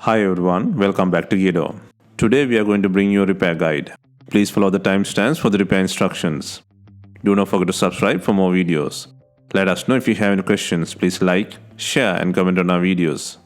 Hi everyone, welcome back to DYOR. Today we are going to bring you a repair guide. Please follow the timestamps for the repair instructions. Do not forget to subscribe for more videos. Let us know if you have any questions. Please like, share and comment on our videos.